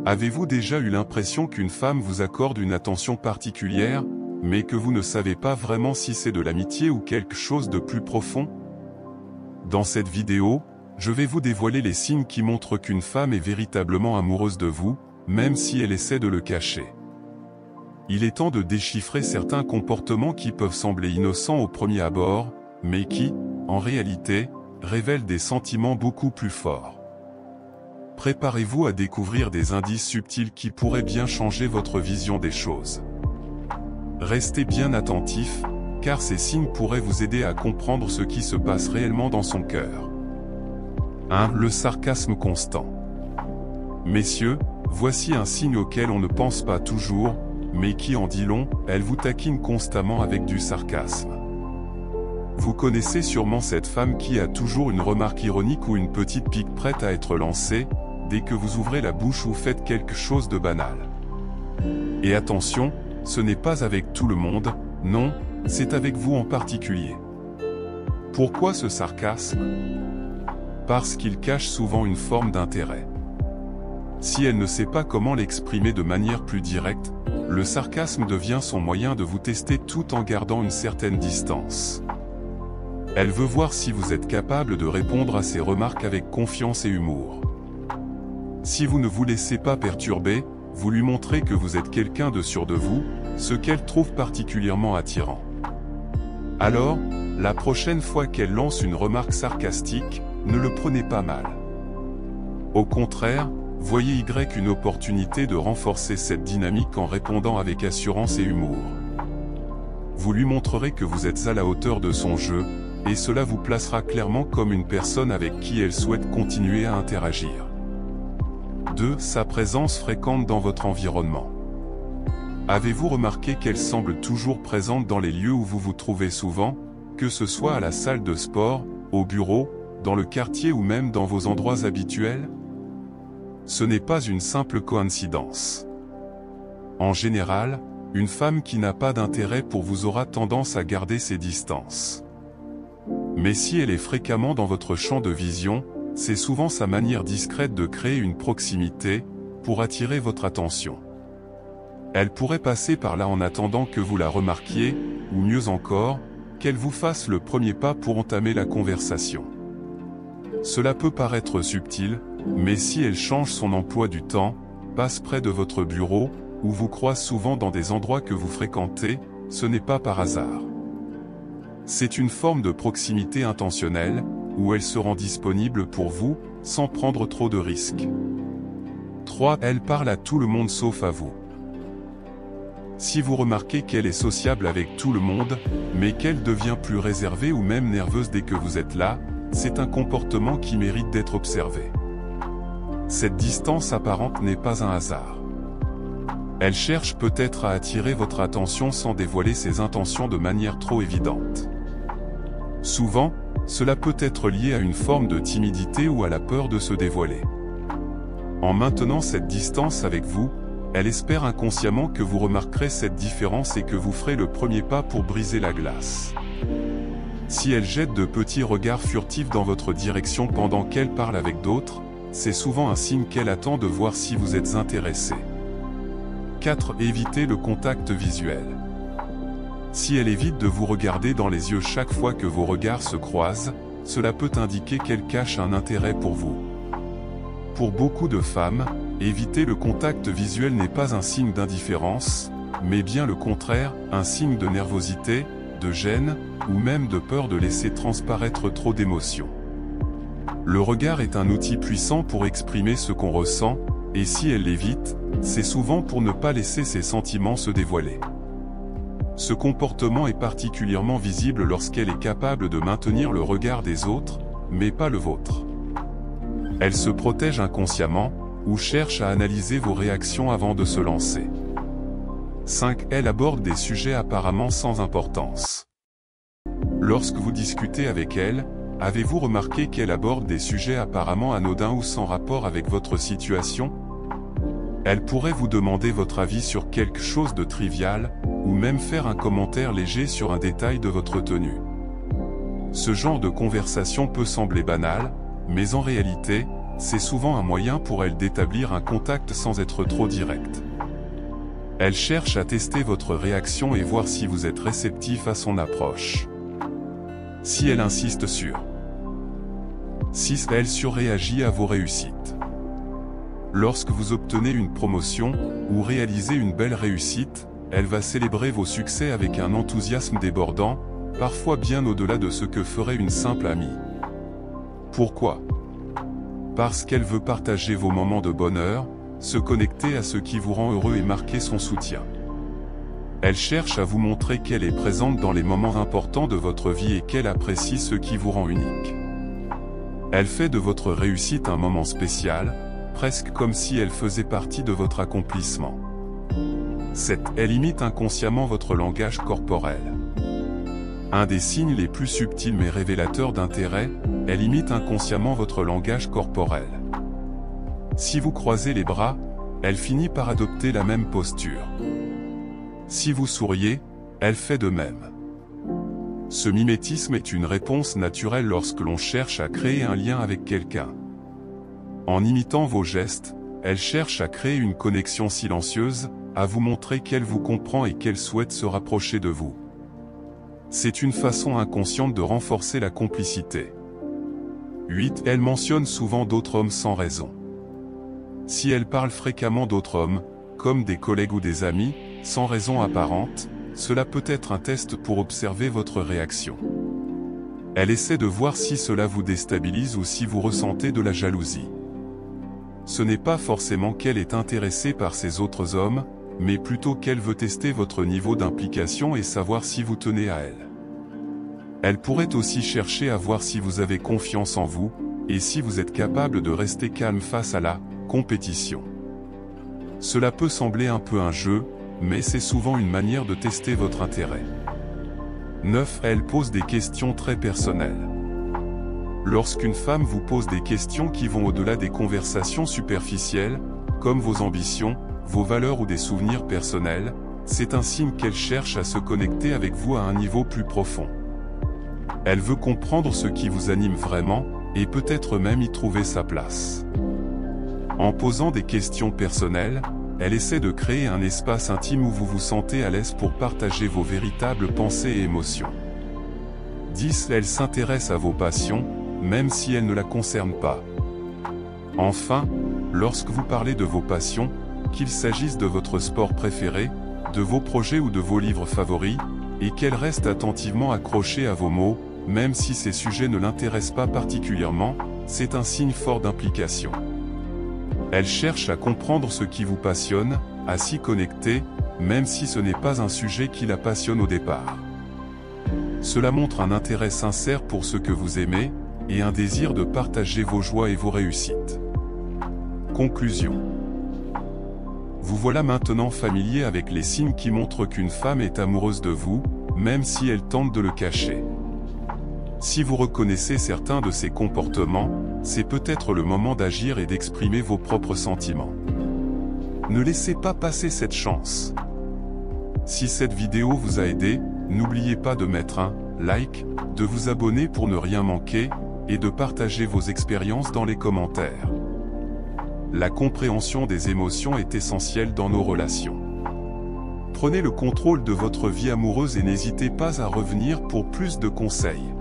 Avez-vous déjà eu l'impression qu'une femme vous accorde une attention particulière, mais que vous ne savez pas vraiment si c'est de l'amitié ou quelque chose de plus profond? Dans cette vidéo, je vais vous dévoiler les signes qui montrent qu'une femme est véritablement amoureuse de vous, même si elle essaie de le cacher. Il est temps de déchiffrer certains comportements qui peuvent sembler innocents au premier abord, mais qui, en réalité, révèlent des sentiments beaucoup plus forts. Préparez-vous à découvrir des indices subtils qui pourraient bien changer votre vision des choses. Restez bien attentifs, car ces signes pourraient vous aider à comprendre ce qui se passe réellement dans son cœur. 1. Le sarcasme constant. Messieurs, voici un signe auquel on ne pense pas toujours, mais qui en dit long, elle vous taquine constamment avec du sarcasme. Vous connaissez sûrement cette femme qui a toujours une remarque ironique ou une petite pique prête à être lancée, dès que vous ouvrez la bouche ou faites quelque chose de banal. Et attention, ce n'est pas avec tout le monde, non, c'est avec vous en particulier. Pourquoi ce sarcasme? Parce qu'il cache souvent une forme d'intérêt. Si elle ne sait pas comment l'exprimer de manière plus directe, le sarcasme devient son moyen de vous tester tout en gardant une certaine distance. Elle veut voir si vous êtes capable de répondre à ses remarques avec confiance et humour. Si vous ne vous laissez pas perturber, vous lui montrez que vous êtes quelqu'un de sûr de vous, ce qu'elle trouve particulièrement attirant. Alors, la prochaine fois qu'elle lance une remarque sarcastique, ne le prenez pas mal. Au contraire, voyez une opportunité de renforcer cette dynamique en répondant avec assurance et humour. Vous lui montrerez que vous êtes à la hauteur de son jeu, et cela vous placera clairement comme une personne avec qui elle souhaite continuer à interagir. 2. Sa présence fréquente dans votre environnement. Avez-vous remarqué qu'elle semble toujours présente dans les lieux où vous vous trouvez souvent, que ce soit à la salle de sport, au bureau, dans le quartier ou même dans vos endroits habituels? Ce n'est pas une simple coïncidence. En général, une femme qui n'a pas d'intérêt pour vous aura tendance à garder ses distances. Mais si elle est fréquemment dans votre champ de vision, c'est souvent sa manière discrète de créer une proximité, pour attirer votre attention. Elle pourrait passer par là en attendant que vous la remarquiez, ou mieux encore, qu'elle vous fasse le premier pas pour entamer la conversation. Cela peut paraître subtil, mais si elle change son emploi du temps, passe près de votre bureau, ou vous croise souvent dans des endroits que vous fréquentez, ce n'est pas par hasard. C'est une forme de proximité intentionnelle, où elle se rend disponible pour vous, sans prendre trop de risques. 3. Elle parle à tout le monde sauf à vous. Si vous remarquez qu'elle est sociable avec tout le monde, mais qu'elle devient plus réservée ou même nerveuse dès que vous êtes là, c'est un comportement qui mérite d'être observé. Cette distance apparente n'est pas un hasard. Elle cherche peut-être à attirer votre attention sans dévoiler ses intentions de manière trop évidente. Souvent, cela peut être lié à une forme de timidité ou à la peur de se dévoiler. En maintenant cette distance avec vous, elle espère inconsciemment que vous remarquerez cette différence et que vous ferez le premier pas pour briser la glace. Si elle jette de petits regards furtifs dans votre direction pendant qu'elle parle avec d'autres, c'est souvent un signe qu'elle attend de voir si vous êtes intéressé. 4. Évitez le contact visuel. Si elle évite de vous regarder dans les yeux chaque fois que vos regards se croisent, cela peut indiquer qu'elle cache un intérêt pour vous. Pour beaucoup de femmes, éviter le contact visuel n'est pas un signe d'indifférence, mais bien le contraire, un signe de nervosité, de gêne, ou même de peur de laisser transparaître trop d'émotions. Le regard est un outil puissant pour exprimer ce qu'on ressent, et si elle l'évite, c'est souvent pour ne pas laisser ses sentiments se dévoiler. Ce comportement est particulièrement visible lorsqu'elle est capable de maintenir le regard des autres, mais pas le vôtre. Elle se protège inconsciemment, ou cherche à analyser vos réactions avant de se lancer. 5. Elle aborde des sujets apparemment sans importance. Lorsque vous discutez avec elle, avez-vous remarqué qu'elle aborde des sujets apparemment anodins ou sans rapport avec votre situation? Elle pourrait vous demander votre avis sur quelque chose de trivial, ou même faire un commentaire léger sur un détail de votre tenue. Ce genre de conversation peut sembler banal, mais en réalité, c'est souvent un moyen pour elle d'établir un contact sans être trop direct. Elle cherche à tester votre réaction et voir si vous êtes réceptif à son approche. Si elle insiste sur 6, elle surréagit à vos réussites. Lorsque vous obtenez une promotion ou réalisez une belle réussite, elle va célébrer vos succès avec un enthousiasme débordant, parfois bien au-delà de ce que ferait une simple amie. Pourquoi ? Parce qu'elle veut partager vos moments de bonheur, se connecter à ce qui vous rend heureux et marquer son soutien. Elle cherche à vous montrer qu'elle est présente dans les moments importants de votre vie et qu'elle apprécie ce qui vous rend unique. Elle fait de votre réussite un moment spécial, presque comme si elle faisait partie de votre accomplissement. 7. Elle imite inconsciemment votre langage corporel. Un des signes les plus subtils mais révélateurs d'intérêt, elle imite inconsciemment votre langage corporel. Si vous croisez les bras, elle finit par adopter la même posture. Si vous souriez, elle fait de même. Ce mimétisme est une réponse naturelle lorsque l'on cherche à créer un lien avec quelqu'un. En imitant vos gestes, elle cherche à créer une connexion silencieuse, à vous montrer qu'elle vous comprend et qu'elle souhaite se rapprocher de vous. C'est une façon inconsciente de renforcer la complicité. 8. Elle mentionne souvent d'autres hommes sans raison. Si elle parle fréquemment d'autres hommes, comme des collègues ou des amis, sans raison apparente, cela peut être un test pour observer votre réaction. Elle essaie de voir si cela vous déstabilise ou si vous ressentez de la jalousie. Ce n'est pas forcément qu'elle est intéressée par ces autres hommes, mais plutôt qu'elle veut tester votre niveau d'implication et savoir si vous tenez à elle. Elle pourrait aussi chercher à voir si vous avez confiance en vous, et si vous êtes capable de rester calme face à la compétition. Cela peut sembler un peu un jeu, mais c'est souvent une manière de tester votre intérêt. 9. Elle pose des questions très personnelles. Lorsqu'une femme vous pose des questions qui vont au-delà des conversations superficielles, comme vos ambitions, vos valeurs ou des souvenirs personnels, c'est un signe qu'elle cherche à se connecter avec vous à un niveau plus profond. Elle veut comprendre ce qui vous anime vraiment, et peut-être même y trouver sa place. En posant des questions personnelles, elle essaie de créer un espace intime où vous vous sentez à l'aise pour partager vos véritables pensées et émotions. 10. Elle s'intéresse à vos passions, même si elles ne la concernent pas. Enfin, lorsque vous parlez de vos passions, qu'il s'agisse de votre sport préféré, de vos projets ou de vos livres favoris, et qu'elle reste attentivement accrochée à vos mots, même si ces sujets ne l'intéressent pas particulièrement, c'est un signe fort d'implication. Elle cherche à comprendre ce qui vous passionne, à s'y connecter, même si ce n'est pas un sujet qui la passionne au départ. Cela montre un intérêt sincère pour ce que vous aimez, et un désir de partager vos joies et vos réussites. Conclusion. Vous voilà maintenant familier avec les signes qui montrent qu'une femme est amoureuse de vous, même si elle tente de le cacher. Si vous reconnaissez certains de ces comportements, c'est peut-être le moment d'agir et d'exprimer vos propres sentiments. Ne laissez pas passer cette chance. Si cette vidéo vous a aidé, n'oubliez pas de mettre un like, de vous abonner pour ne rien manquer, et de partager vos expériences dans les commentaires. La compréhension des émotions est essentielle dans nos relations. Prenez le contrôle de votre vie amoureuse et n'hésitez pas à revenir pour plus de conseils.